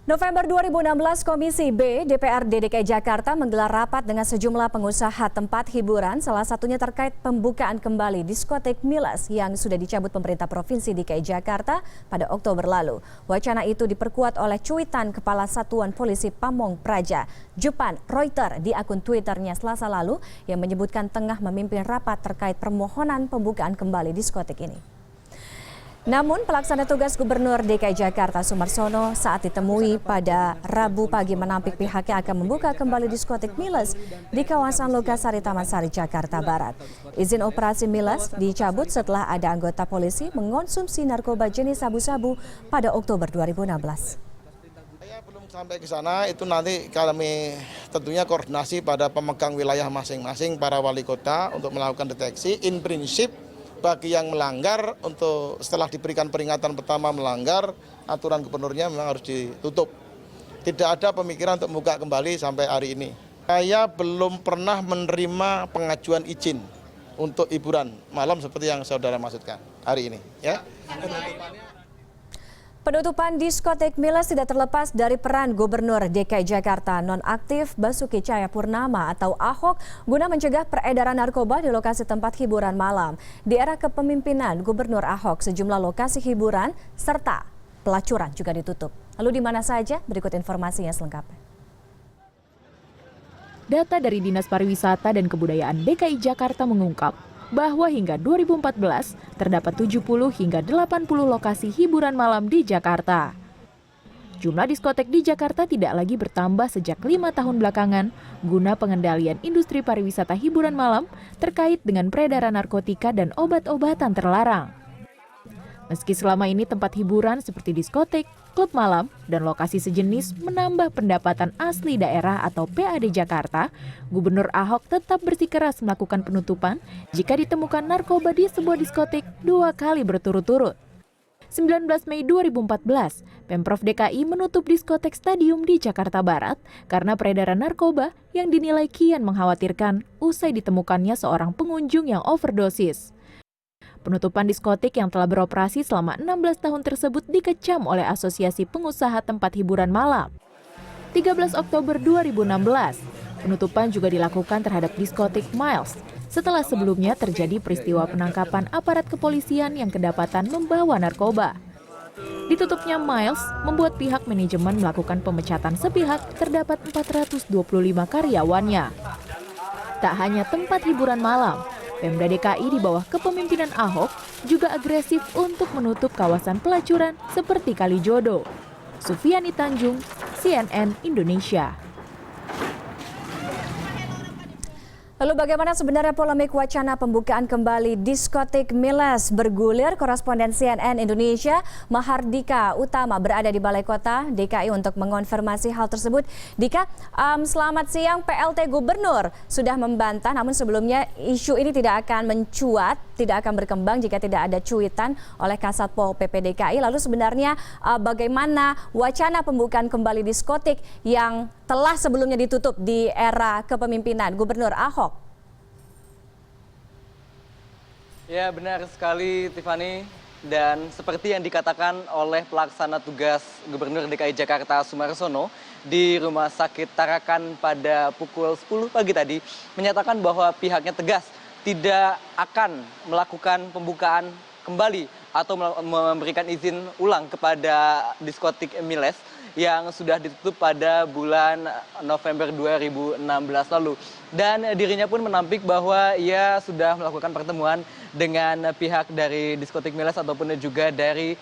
November 2016, Komisi B DPRD DKI Jakarta menggelar rapat dengan sejumlah pengusaha tempat hiburan, salah satunya terkait pembukaan kembali diskotek Miles yang sudah dicabut pemerintah Provinsi DKI Jakarta pada Oktober lalu. Wacana itu diperkuat oleh cuitan Kepala Satuan Polisi Pamong Praja, Jupan Reuter di akun Twitternya Selasa lalu yang menyebutkan tengah memimpin rapat terkait permohonan pembukaan kembali diskotek ini. Namun, pelaksana tugas Gubernur DKI Jakarta Sumarsono saat ditemui pada Rabu pagi menampik pihaknya akan membuka kembali diskotek Miles di kawasan Lokasari Taman Sari, Jakarta Barat. Izin operasi Miles dicabut setelah ada anggota polisi mengonsumsi narkoba jenis sabu-sabu pada Oktober 2016. Saya belum sampai ke sana, itu nanti kami tentunya koordinasi pada pemegang wilayah masing-masing para wali kota untuk melakukan deteksi. In prinsip, bagi yang melanggar, untuk setelah diberikan peringatan pertama melanggar, aturan gubernurnya memang harus ditutup. Tidak ada pemikiran untuk membuka kembali sampai hari ini. Saya belum pernah menerima pengajuan izin untuk hiburan malam seperti yang saudara maksudkan hari ini. Ya. Penutupan diskotek Miles tidak terlepas dari peran Gubernur DKI Jakarta nonaktif Basuki Cahayapurnama atau Ahok guna mencegah peredaran narkoba di lokasi tempat hiburan malam. Di era kepemimpinan Gubernur Ahok, sejumlah lokasi hiburan serta pelacuran juga ditutup. Lalu di mana saja? Berikut informasinya selengkapnya. Data dari Dinas Pariwisata dan Kebudayaan DKI Jakarta mengungkap bahwa hingga 2014 terdapat 70 hingga 80 lokasi hiburan malam di Jakarta. Jumlah diskotek di Jakarta tidak lagi bertambah sejak 5 tahun belakangan guna pengendalian industri pariwisata hiburan malam terkait dengan peredaran narkotika dan obat-obatan terlarang. Meski selama ini tempat hiburan seperti diskotek, klub malam, dan lokasi sejenis menambah pendapatan asli daerah atau PAD Jakarta, Gubernur Ahok tetap bersikeras melakukan penutupan jika ditemukan narkoba di sebuah diskotek 2 kali berturut-turut. 19 Mei 2014, Pemprov DKI menutup diskotek Stadium di Jakarta Barat karena peredaran narkoba yang dinilai kian mengkhawatirkan usai ditemukannya seorang pengunjung yang overdosis. Penutupan diskotik yang telah beroperasi selama 16 tahun tersebut dikecam oleh Asosiasi Pengusaha Tempat Hiburan Malam. 13 Oktober 2016, penutupan juga dilakukan terhadap diskotik Miles setelah sebelumnya terjadi peristiwa penangkapan aparat kepolisian yang kedapatan membawa narkoba. Ditutupnya Miles membuat pihak manajemen melakukan pemecatan sepihak terdapat 425 karyawannya. Tak hanya tempat hiburan malam, Pemda DKI di bawah kepemimpinan Ahok juga agresif untuk menutup kawasan pelacuran seperti Kalijodo. Sufiani Tanjung, CNN Indonesia. Lalu bagaimana sebenarnya polemik wacana pembukaan kembali diskotek Miles bergulir? Koresponden CNN Indonesia Mahardika Utama berada di Balai Kota DKI untuk mengonfirmasi hal tersebut. Dika, selamat siang. PLT Gubernur sudah membantah, namun sebelumnya isu ini tidak akan mencuat, tidak akan berkembang jika tidak ada cuitan oleh Kasat Pol PP DKI. Lalu sebenarnya bagaimana wacana pembukaan kembali diskotek yang telah sebelumnya ditutup di era kepemimpinan Gubernur Ahok? Ya, benar sekali Tiffany, dan seperti yang dikatakan oleh pelaksana tugas Gubernur DKI Jakarta Sumarsono di Rumah Sakit Tarakan pada pukul 10 pagi tadi, menyatakan bahwa pihaknya tegas tidak akan melakukan pembukaan kembali atau memberikan izin ulang kepada diskotik Miles yang sudah ditutup pada bulan November 2016 lalu. Dan dirinya pun menampik bahwa ia sudah melakukan pertemuan dengan pihak dari diskotik Miles ataupun juga dari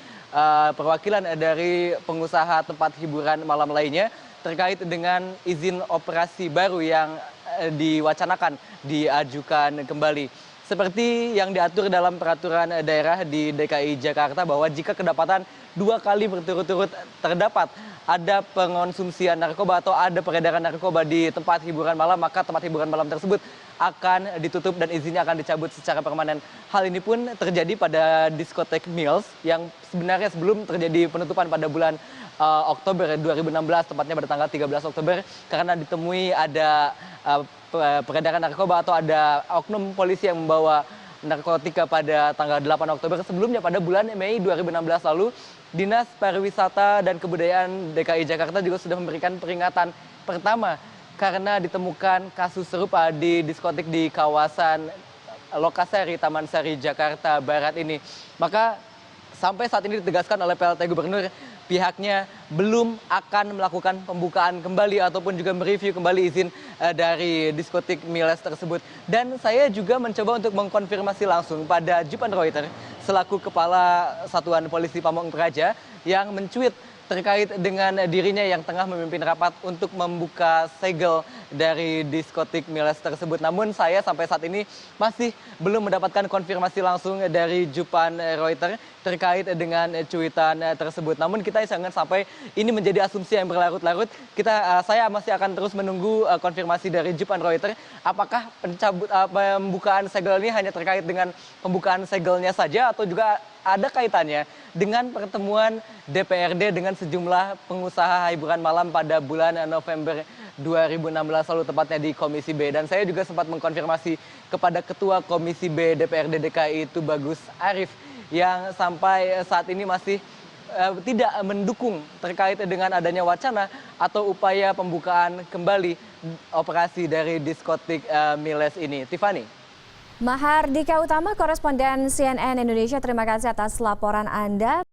perwakilan dari pengusaha tempat hiburan malam lainnya terkait dengan izin operasi baru yang diwacanakan diajukan kembali. Seperti yang diatur dalam peraturan daerah di DKI Jakarta bahwa jika kedapatan 2 kali berturut-turut terdapat ada pengonsumsian narkoba atau ada peredaran narkoba di tempat hiburan malam, maka tempat hiburan malam tersebut akan ditutup dan izinnya akan dicabut secara permanen. Hal ini pun terjadi pada diskotek Miles yang sebenarnya sebelum terjadi penutupan pada bulan Oktober 2016, tepatnya pada tanggal 13 Oktober, karena ditemui ada peredaran narkoba atau ada oknum polisi yang membawa narkotika pada tanggal 8 Oktober. Sebelumnya pada bulan Mei 2016 lalu, Dinas Pariwisata dan Kebudayaan DKI Jakarta juga sudah memberikan peringatan pertama karena ditemukan kasus serupa di diskotik di kawasan Lokasari, Taman Sari, Jakarta Barat ini. Maka sampai saat ini ditegaskan oleh PLT Gubernur, pihaknya belum akan melakukan pembukaan kembali ataupun juga mereview kembali izin dari diskotik Miles tersebut. Dan saya juga mencoba untuk mengkonfirmasi langsung pada Jupan Reuter selaku Kepala Satuan Polisi Pamong Praja yang mencuit terkait dengan dirinya yang tengah memimpin rapat untuk membuka segel dari diskotik Miles tersebut. Namun saya sampai saat ini masih belum mendapatkan konfirmasi langsung dari Jupan Reuter terkait dengan cuitan tersebut. Namun kita jangan sampai ini menjadi asumsi yang berlarut-larut. Saya masih akan terus menunggu konfirmasi dari Jupan Reuter apakah pembukaan segel ini hanya terkait dengan pembukaan segelnya saja atau juga ada kaitannya dengan pertemuan DPRD dengan sejumlah pengusaha hiburan malam pada bulan November 2016 lalu, tepatnya di Komisi B. Dan saya juga sempat mengkonfirmasi kepada Ketua Komisi B DPRD DKI itu Bagus Arif yang sampai saat ini masih tidak mendukung terkait dengan adanya wacana atau upaya pembukaan kembali operasi dari diskotik Miles ini. Tiffany. Mahardika Utama, koresponden CNN Indonesia, terima kasih atas laporan Anda.